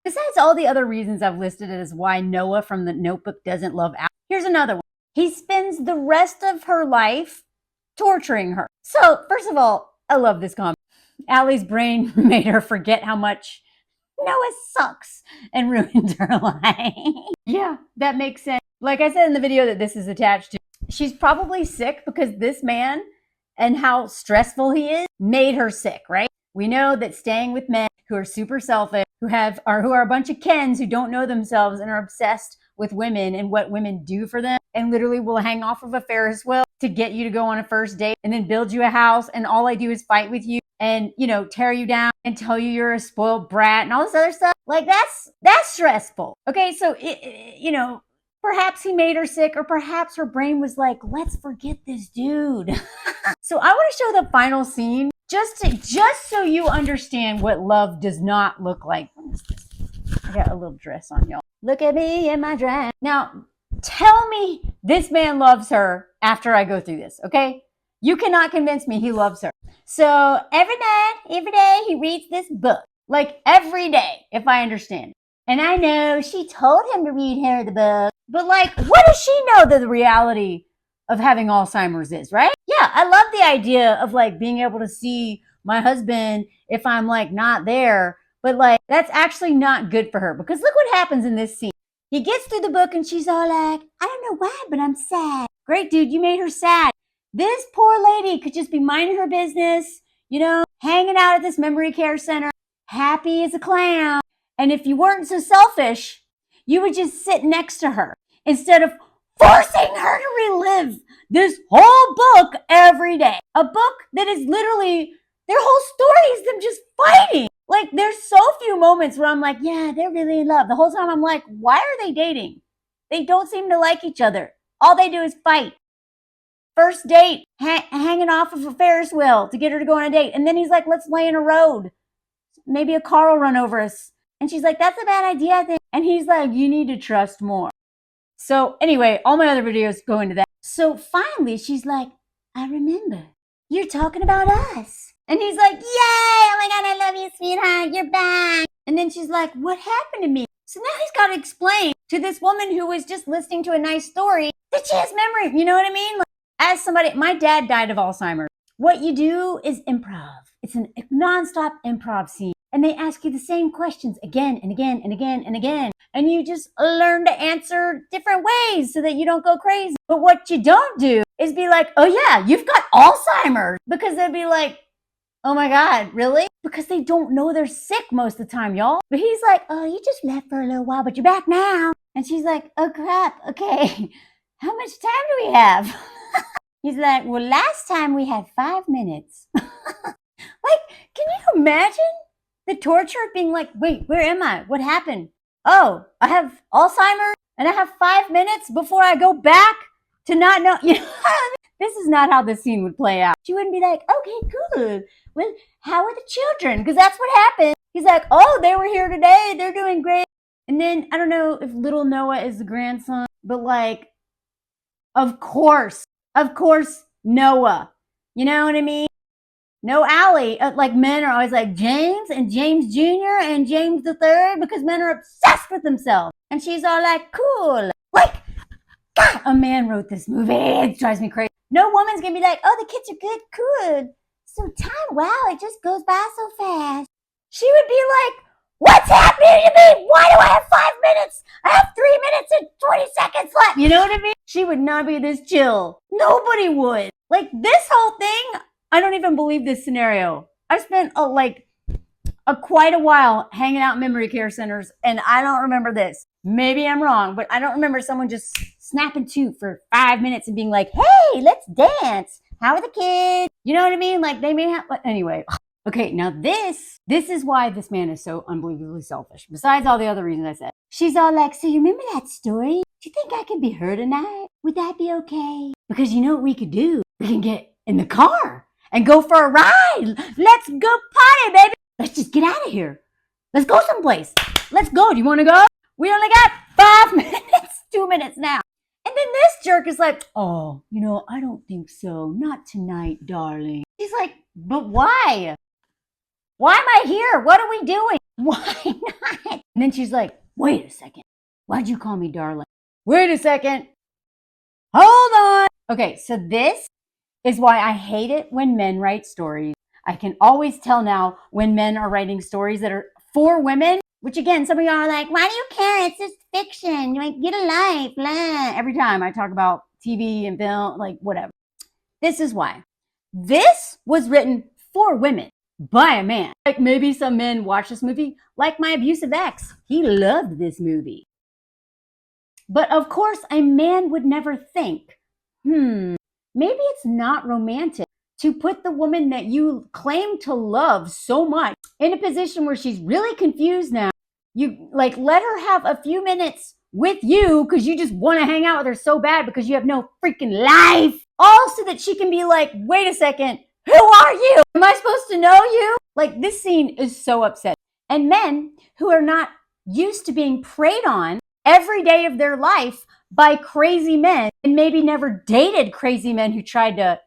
Besides all the other reasons I've listed as why Noah from the Notebook doesn't love Allie, here's another one. He spends the rest of her life torturing her. So, first of all, I love this comment. Allie's brain made her forget how much Noah sucks and ruined her life. Yeah, that makes sense. Like I said in the video that this is attached to, she's probably sick because this man and how stressful he is made her sick, right? We know that staying with men who are super selfish, who are a bunch of Kens who don't know themselves and are obsessed with women and what women do for them, and literally will hang off of a Ferris wheel to get you to go on a first date and then build you a house, and all I do is fight with you and, you know, tear you down and tell you you're a spoiled brat and all this other stuff. Like that's stressful. Okay, so you know, perhaps he made her sick, or perhaps her brain was like, let's forget this dude. So I want to show the final scene just so you understand what love does not look like. What is this? I got a little dress on, y'all. Look at me in my dress. Now, tell me this man loves her after I go through this, okay? You cannot convince me he loves her. So every day he reads this book. Like every day, if I understand. And I know she told him to read her the book. But like, what does she know that the reality of having Alzheimer's is, right? Yeah, I love the idea of like being able to see my husband if I'm like not there. But like, that's actually not good for her, because look what happens in this scene. He gets through the book and she's all like, I don't know why, but I'm sad. Great, dude, you made her sad. This poor lady could just be minding her business, you know, hanging out at this memory care center, happy as a clown. And if you weren't so selfish, you would just sit next to her instead of forcing her to relive this whole book every day. A book that is literally, their whole story is them just fighting. Like, there's so few moments where I'm like, yeah, they're really in love. The whole time I'm like, why are they dating? They don't seem to like each other. All they do is fight. First date, hanging off of a Ferris wheel to get her to go on a date. And then he's like, let's lay in a road. Maybe a car will run over us. And she's like, that's a bad idea, I think. And he's like, you need to trust more. So anyway, all my other videos go into that. So finally, she's like, I remember. You're talking about us. And he's like, yay, oh my God, I love you, sweetheart. You're back. And then she's like, what happened to me? So now he's got to explain to this woman who was just listening to a nice story that she has memory. You know what I mean? Like, as somebody, my dad died of Alzheimer's. What you do is improv. It's a nonstop improv scene. And they ask you the same questions again and again and again and again. And you just learn to answer different ways so that you don't go crazy. But what you don't do is be like, oh yeah, you've got Alzheimer's. Because they'd be like, oh my God, really? Because they don't know they're sick most of the time, y'all. But he's like, oh, you just left for a little while, but you're back now. And she's like, oh crap, okay. How much time do we have? He's like, well, last time we had 5 minutes. Like, can you imagine the torture of being like, wait, where am I? What happened? Oh, I have Alzheimer's and I have 5 minutes before I go back to not know. You know, this is not how this scene would play out. She wouldn't be like, okay, good. Well, how are the children? Because that's what happened. He's like, oh, they were here today. They're doing great. And then I don't know if little Noah is the grandson, but like, of course, Noah. You know what I mean? No Allie. Like, men are always like James and James Jr. and James the Third, because men are obsessed with themselves. And she's all like, cool. Like, God, a man wrote this movie. It drives me crazy. No woman's gonna be like, oh, the kids are good, good. So time, wow, it just goes by so fast. She would be like, what's happening to me? Why do I have 5 minutes? I have 3 minutes and 20 seconds left. You know what I mean? She would not be this chill. Nobody would. Like, this whole thing, I don't even believe this scenario. I spent quite a while hanging out in memory care centers, and I don't remember this. Maybe I'm wrong, but I don't remember someone just snapping to for 5 minutes and being like, hey, let's dance. How are the kids? You know what I mean? Like, they may have, but anyway. Okay, now this is why this man is so unbelievably selfish. Besides all the other reasons I said. She's all like, so you remember that story? Do you think I could be her tonight? Would that be okay? Because you know what we could do? We can get in the car and go for a ride. Let's go party, baby. Let's just get out of here. Let's go someplace. Let's go. Do you want to go? We only got 5 minutes, 2 minutes now. And then this jerk is like, oh, you know, I don't think so. Not tonight, darling. He's like, but why? Why am I here? What are we doing? Why not? And then she's like, wait a second. Why'd you call me darling? Wait a second. Hold on. Okay, so this is why I hate it when men write stories. I can always tell now when men are writing stories that are for women, which again, some of y'all are like, why do you care? It's just fiction. You like, get a life. Blah. Every time I talk about TV and film, like whatever. This is why. This was written for women by a man. Like maybe some men watch this movie, like my abusive ex. He loved this movie. But of course, a man would never think, maybe it's not romantic to put the woman that you claim to love so much in a position where she's really confused now. You like let her have a few minutes with you because you just want to hang out with her so bad because you have no freaking life. All so that she can be like, wait a second, who are you? Am I supposed to know you? Like this scene is so upsetting. And men who are not used to being preyed on every day of their life by crazy men and maybe never dated crazy men who tried to,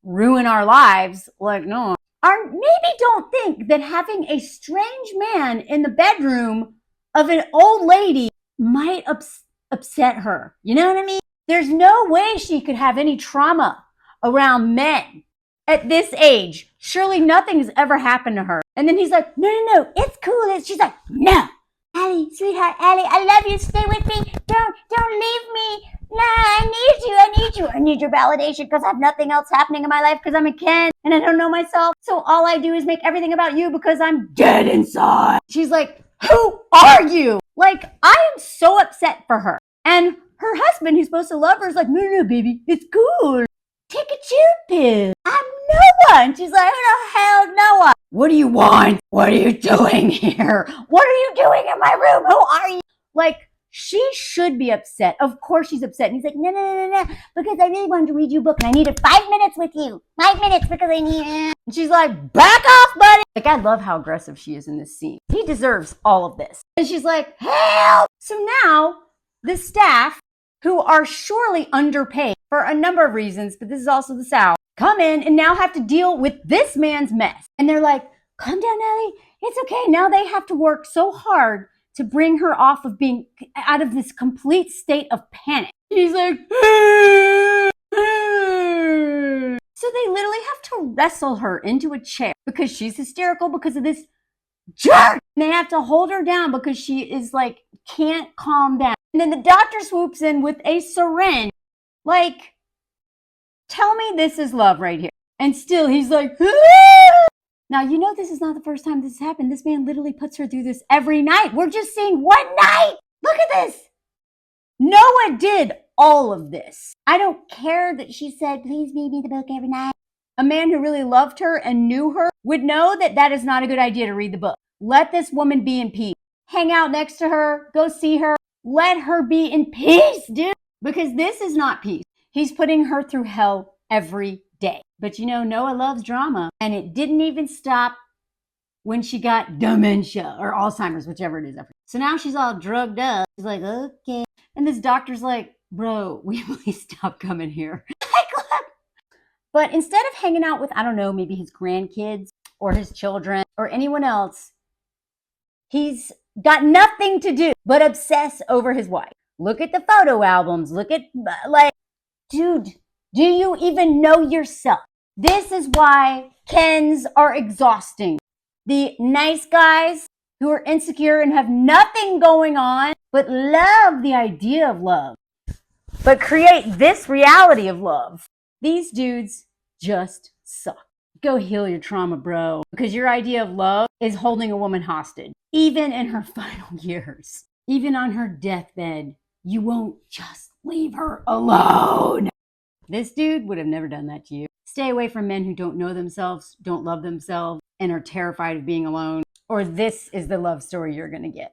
ruin our lives. Like, no. Or maybe don't think that having a strange man in the bedroom of an old lady might upset her. You know what I mean? There's no way she could have any trauma around men at this age. Surely nothing's ever happened to her. And then he's like, no, it's cool. She's like, no. Allie, sweetheart, Allie, I love you. Stay with me. Don't leave me. Nah, I need your validation because I have nothing else happening in my life because I'm a Ken and I don't know myself. So all I do is make everything about you because I'm dead inside. She's like, who are you? Like, I am so upset for her. And her husband, who's supposed to love her, is like, no, baby, it's cool. Take a chill pill. I'm Noah. And she's like, who the hell, Noah? What do you want? What are you doing here? What are you doing in my room? Who are you? Like, she should be upset. Of course she's upset. And he's like, no, because I really wanted to read you a book and I needed 5 minutes with you. 5 minutes because I need it. And she's like, back off, buddy. Like, I love how aggressive she is in this scene. He deserves all of this. And she's like, help. So now the staff, who are surely underpaid for a number of reasons, but this is also the South, come in and now have to deal with this man's mess. And they're like, calm down, Ellie. It's okay. Now they have to work so hard to bring her off of being out of this complete state of panic. He's like, so they literally have to wrestle her into a chair because she's hysterical because of this jerk. And they have to hold her down because she is like, can't calm down. And then the doctor swoops in with a syringe. Like, tell me this is love right here. And still he's like, Now, you know this is not the first time this has happened. This man literally puts her through this every night. We're just seeing one night. Look at this. Noah did all of this. I don't care that she said, please read me the book every night. A man who really loved her and knew her would know that that is not a good idea to read the book. Let this woman be in peace. Hang out next to her. Go see her. Let her be in peace, dude. Because this is not peace. He's putting her through hell every day. But Noah loves drama. And it didn't even stop when she got dementia or Alzheimer's, whichever it is. So now she's all drugged up. She's like, okay. And this doctor's like, bro, will you please stop coming here? But instead of hanging out with, I don't know, maybe his grandkids or his children or anyone else, he's got nothing to do but obsess over his wife. Look at the photo albums. Look at, dude, do you even know yourself? This is why Kens are exhausting. The nice guys who are insecure and have nothing going on, but love the idea of love, but create this reality of love. These dudes just suck. Go heal your trauma, bro, because your idea of love is holding a woman hostage, even in her final years. Even on her deathbed, you won't just leave her alone. This dude would have never done that to you. Stay away from men who don't know themselves, don't love themselves, and are terrified of being alone, or this is the love story you're going to get.